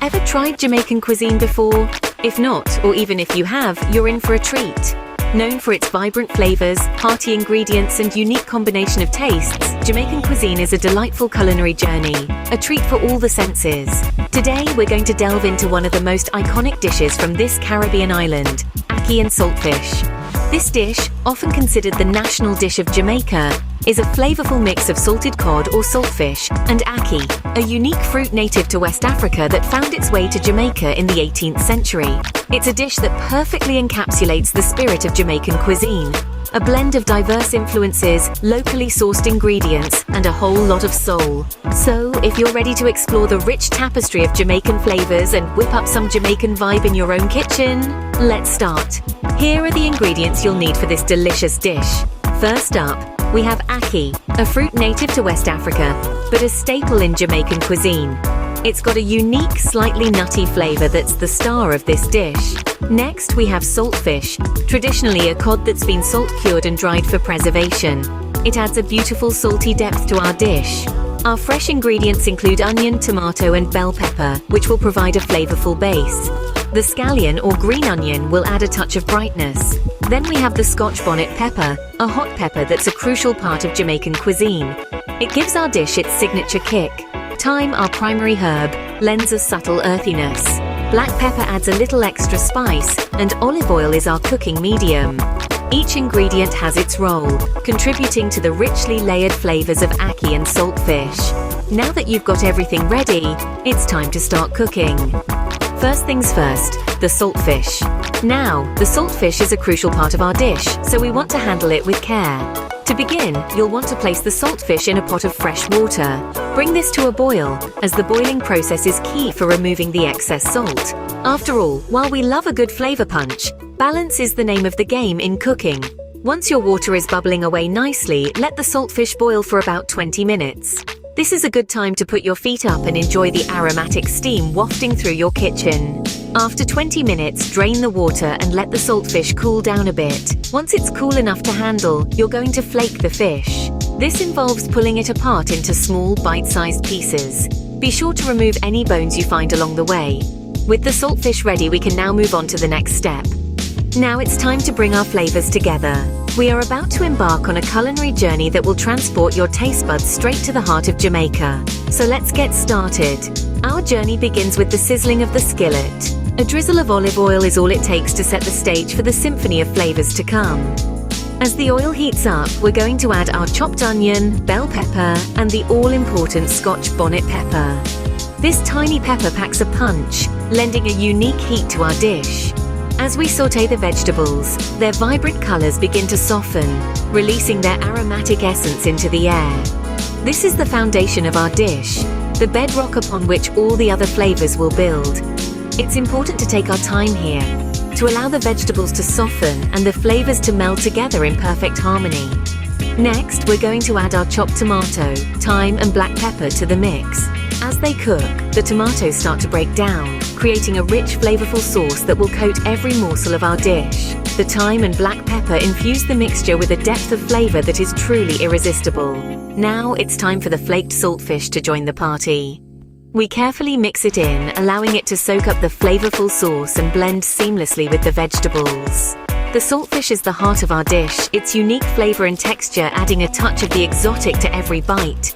Ever tried Jamaican cuisine before? If not, or even if you have, you're in for a treat. Known for its vibrant flavors, hearty ingredients, and unique combination of tastes, Jamaican cuisine is a delightful culinary journey, a treat for all the senses. Today, we're going to delve into one of the most iconic dishes from this Caribbean island, ackee and saltfish. This dish, often considered the national dish of Jamaica, is a flavorful mix of salted cod or saltfish and ackee, a unique fruit native to West Africa that found its way to Jamaica in the 18th century. It's a dish that perfectly encapsulates the spirit of Jamaican cuisine, a blend of diverse influences, locally sourced ingredients, and a whole lot of soul. So, if you're ready to explore the rich tapestry of Jamaican flavors and whip up some Jamaican vibe in your own kitchen, let's start. Here are the ingredients you'll need for this delicious dish. First up, we have ackee, a fruit native to West Africa, but a staple in Jamaican cuisine. It's got a unique, slightly nutty flavor that's the star of this dish. Next, we have saltfish, traditionally a cod that's been salt-cured and dried for preservation. It adds a beautiful salty depth to our dish. Our fresh ingredients include onion, tomato, and bell pepper, which will provide a flavorful base. The scallion or green onion will add a touch of brightness. Then we have the Scotch bonnet pepper, a hot pepper that's a crucial part of Jamaican cuisine. It gives our dish its signature kick. Thyme, our primary herb, lends a subtle earthiness. Black pepper adds a little extra spice, and olive oil is our cooking medium. Each ingredient has its role, contributing to the richly layered flavors of ackee and saltfish. Now that you've got everything ready, it's time to start cooking. First things first, the saltfish. Now, the saltfish is a crucial part of our dish, so we want to handle it with care. To begin, you'll want to place the saltfish in a pot of fresh water. Bring this to a boil, as the boiling process is key for removing the excess salt. After all, while we love a good flavor punch, balance is the name of the game in cooking. Once your water is bubbling away nicely, let the saltfish boil for about 20 minutes. This is a good time to put your feet up and enjoy the aromatic steam wafting through your kitchen. After 20 minutes, drain the water and let the saltfish cool down a bit. Once it's cool enough to handle, you're going to flake the fish. This involves pulling it apart into small, bite-sized pieces. Be sure to remove any bones you find along the way. With the saltfish ready, we can now move on to the next step. Now it's time to bring our flavors together. We are about to embark on a culinary journey that will transport your taste buds straight to the heart of Jamaica. So let's get started. Our journey begins with the sizzling of the skillet. A drizzle of olive oil is all it takes to set the stage for the symphony of flavors to come. As the oil heats up, we're going to add our chopped onion, bell pepper, and the all-important Scotch bonnet pepper. This tiny pepper packs a punch, lending a unique heat to our dish. As we sauté the vegetables, their vibrant colors begin to soften, releasing their aromatic essence into the air. This is the foundation of our dish, the bedrock upon which all the other flavors will build. It's important to take our time here, to allow the vegetables to soften and the flavors to meld together in perfect harmony. Next, we're going to add our chopped tomato, thyme, and black pepper to the mix. As they cook, the tomatoes start to break down, creating a rich, flavorful sauce that will coat every morsel of our dish. The thyme and black pepper infuse the mixture with a depth of flavor that is truly irresistible. Now it's time for the flaked saltfish to join the party. We carefully mix it in, allowing it to soak up the flavorful sauce and blend seamlessly with the vegetables. The saltfish is the heart of our dish, its unique flavor and texture adding a touch of the exotic to every bite.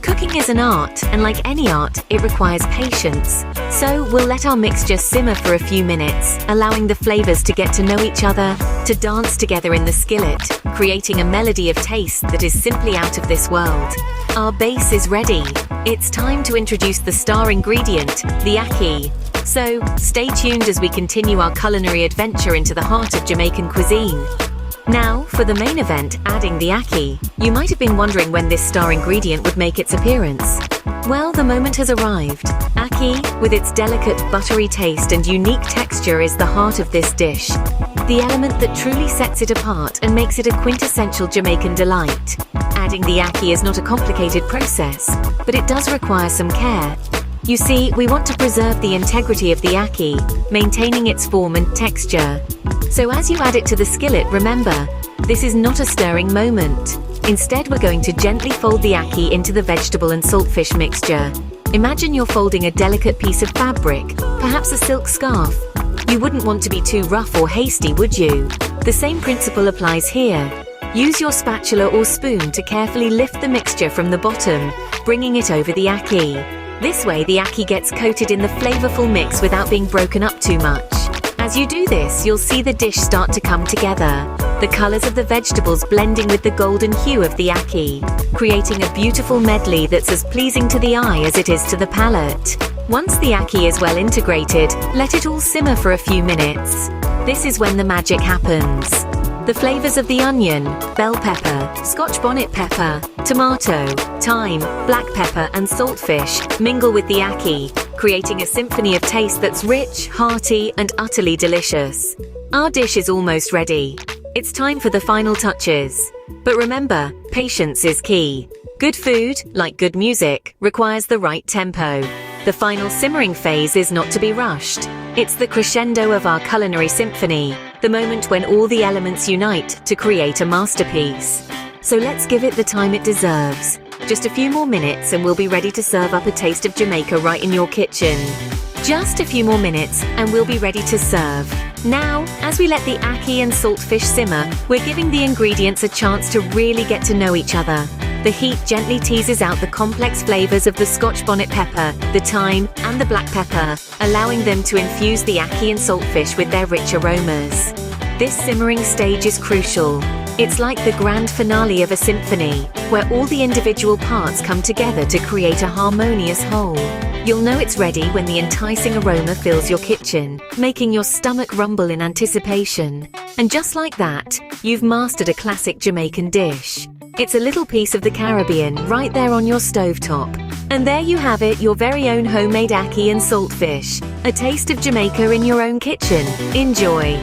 Cooking is an art, and like any art, it requires patience. So we'll let our mixture simmer for a few minutes, allowing the flavors to get to know each other, to dance together in the skillet, creating a melody of taste that is simply out of this world. Our base is ready. It's time to introduce the star ingredient, the ackee. So, stay tuned as we continue our culinary adventure into the heart of Jamaican cuisine. Now, for the main event, adding the ackee. You might have been wondering when this star ingredient would make its appearance. Well, the moment has arrived. Ackee, with its delicate, buttery taste and unique texture, is the heart of this dish. The element that truly sets it apart and makes it a quintessential Jamaican delight. Adding the ackee is not a complicated process, but it does require some care. You see, we want to preserve the integrity of the ackee, maintaining its form and texture. So as you add it to the skillet, remember, this is not a stirring moment. Instead, we're going to gently fold the ackee into the vegetable and saltfish mixture. Imagine you're folding a delicate piece of fabric, perhaps a silk scarf. You wouldn't want to be too rough or hasty, would you? The same principle applies here. Use your spatula or spoon to carefully lift the mixture from the bottom, bringing it over the ackee. This way the ackee gets coated in the flavorful mix without being broken up too much. As you do this, you'll see the dish start to come together, the colors of the vegetables blending with the golden hue of the ackee, creating a beautiful medley that's as pleasing to the eye as it is to the palate. Once the ackee is well integrated, let it all simmer for a few minutes. This is when the magic happens. The flavors of the onion, bell pepper, Scotch bonnet pepper, tomato, thyme, black pepper and saltfish mingle with the ackee, creating a symphony of taste that's rich, hearty and utterly delicious. Our dish is almost ready. It's time for the final touches. But remember, patience is key. Good food, like good music, requires the right tempo. The final simmering phase is not to be rushed. It's the crescendo of our culinary symphony, the moment when all the elements unite to create a masterpiece. So let's give it the time it deserves. Just a few more minutes and we'll be ready to serve up a taste of Jamaica right in your kitchen. Just a few more minutes and we'll be ready to serve. Now, as we let the ackee and saltfish simmer, we're giving the ingredients a chance to really get to know each other. The heat gently teases out the complex flavors of the Scotch bonnet pepper, the thyme, and the black pepper, allowing them to infuse the ackee and saltfish with their rich aromas. This simmering stage is crucial. It's like the grand finale of a symphony, where all the individual parts come together to create a harmonious whole. You'll know it's ready when the enticing aroma fills your kitchen, making your stomach rumble in anticipation. And just like that, you've mastered a classic Jamaican dish. It's a little piece of the Caribbean right there on your stovetop. And there you have it, your very own homemade ackee and saltfish. A taste of Jamaica in your own kitchen. Enjoy!